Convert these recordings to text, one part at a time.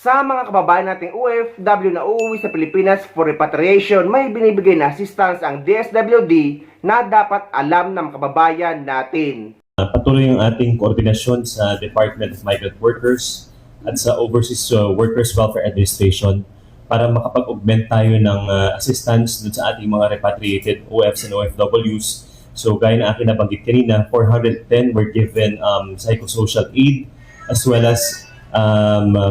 Sa mga kababayan nating OFW na uuwi sa Pilipinas for repatriation, may binibigay na assistance ang DSWD na dapat alam ng kababayan natin. Patuloy ang ating koordinasyon sa Department of Migrant Workers at sa Overseas Workers Welfare Administration para makapag-augment tayo ng assistance dun sa ating mga repatriated OFs and OFWs. So gaya na akin nabanggit kanina, 410 were given psychosocial aid as well as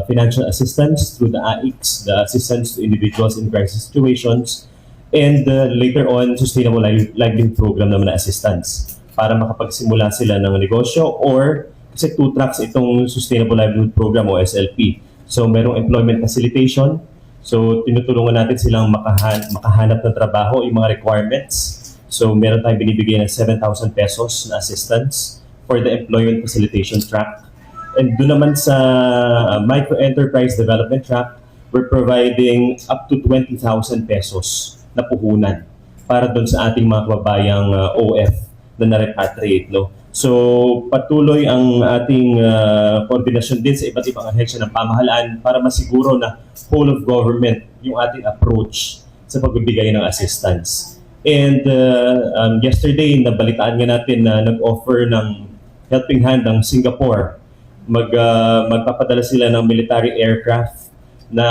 financial assistance through the AICS, the Assistance to Individuals in Crisis Situations, and later on, Sustainable Livelihood Program naman na assistance para makapagsimula sila ng negosyo or kasi 2 tracks itong Sustainable Livelihood Program o SLP. So merong employment facilitation, so tinutulungan natin silang makahanap ng trabaho, yung mga requirements. So meron tayong binibigay ng 7,000 pesos na assistance for the employment facilitation track. And doon naman sa micro-enterprise development track, we're providing up to 20,000 pesos na puhunan para doon sa ating mga kababayang OF na na-repatriate. No? So patuloy ang ating koordinasyon din sa iba't ibang ahensya ng pamahalaan para masiguro na whole of government yung ating approach sa pagbibigay ng assistance. And yesterday, nabalitaan nga natin na nag-offer ng helping hand ng Singapore. Magpapadala sila ng military aircraft na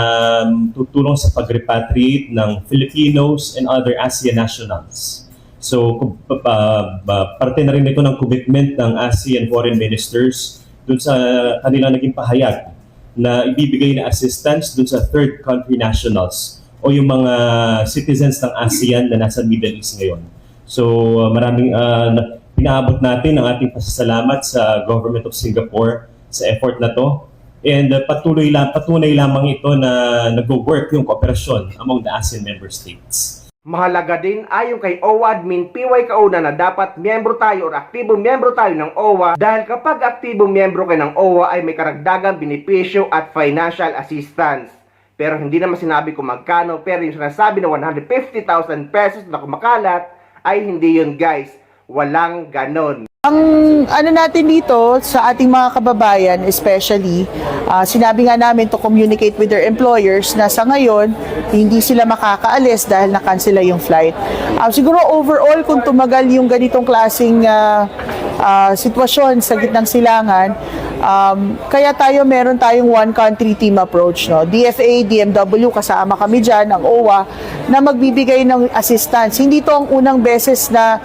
tutulong sa pag-repatriate ng Filipinos and other ASEAN nationals. So, parte na rin ito ng commitment ng ASEAN foreign ministers dun sa kanilang naging pahayag na ibibigay na assistance dun sa third country nationals o yung mga citizens ng ASEAN na nasa Middle East ngayon. So, maraming pinaabot natin ang ating pasasalamat sa Government of Singapore sa effort na to. And patunay lamang ito na nag-work yung kooperasyon among the ASEAN member states. Mahalaga din ayon kay OWA Admin PY Kauna na dapat miyembro tayo o aktibong miyembro tayo ng OWA dahil kapag aktibong miyembro kayo ng OWA ay may karagdagang benepisyo at financial assistance. Pero hindi naman sinabi kung magkano, pero yung sinasabi na 150,000 pesos na kumakalat ay hindi yun guys. Walang ganon. Ang ano natin dito sa ating mga kababayan especially, sinabi nga namin to communicate with their employers na sa ngayon, hindi sila makakaalis dahil na-cancel yung flight. Siguro overall kung tumagal yung ganitong klaseng sitwasyon sa gitnang silangan, kaya meron tayong one country team approach, no? DFA, DMW, kasama kami dyan, ang OWA, na magbibigay ng assistance. Hindi to ang unang beses na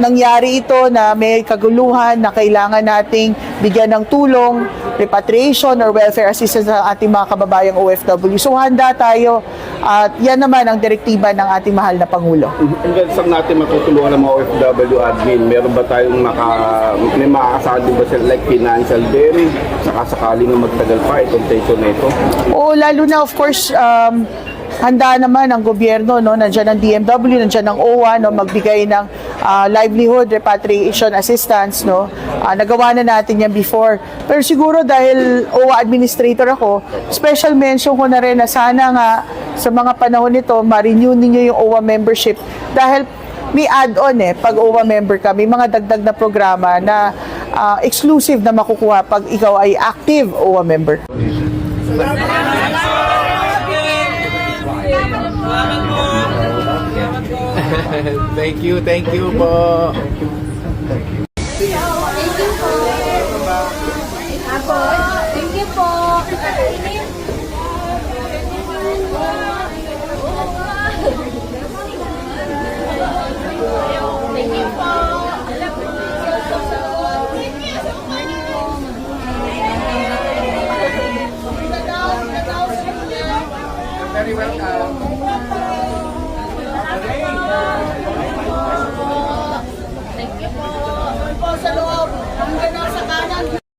nangyari ito na may kaguluhan na kailangan nating bigyan ng tulong, repatriation or welfare assistance sa ating mga kababayang OFW. So handa tayo at yan naman ang direktiba ng ating mahal na Pangulo. Hanggang saan natin matutulungan ng mga OFW admin? Meron ba tayong may maaasahan din ba sila like financial din? Sakasakali nga magtagal pa itong tension na ito? Oo, lalo na of course, handa naman ang gobyerno, no, nandiyan ang DMW, nandiyan ang OWA, no, magbigay ng livelihood repatriation assistance, no. Nagawa na natin yan before. Pero siguro dahil OWA administrator ako, special mention ko na rin na sana nga sa mga panahon nito ma-renew ninyo yung OWA membership dahil may add-on pag OWA member ka, may mga dagdag na programa na exclusive na makukuha pag ikaw ay active OWA member. Thank you po.